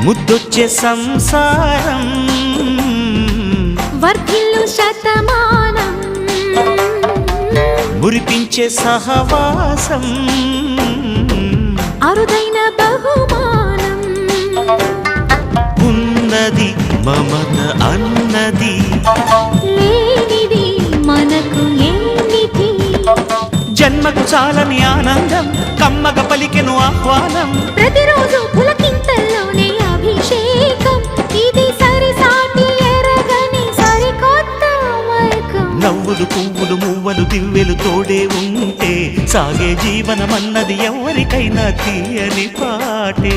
ముద్దొచ్చే సంసారం వర్ధిల్లు శతమానం మురిపించే సహవాసం అరుదైన బహుమానం ఉన్నది మమత అన్నది లేనిది మనకు ఏమిటి జన్మకు చాలని ఆనందం కమ్మగ పలికెను ఆహ్వానం ప్రతిరోజు పులకింతల్లోనే అభిషేకం ఇది సరిసాటి ఎరగని సరికొత్త మైకం నవ్వులు పువ్వులు మువ్వలు దివ్వెలు తోడే ఉంటే సాగే జీవనమన్నది ఎవరికైనా తీయని పాటే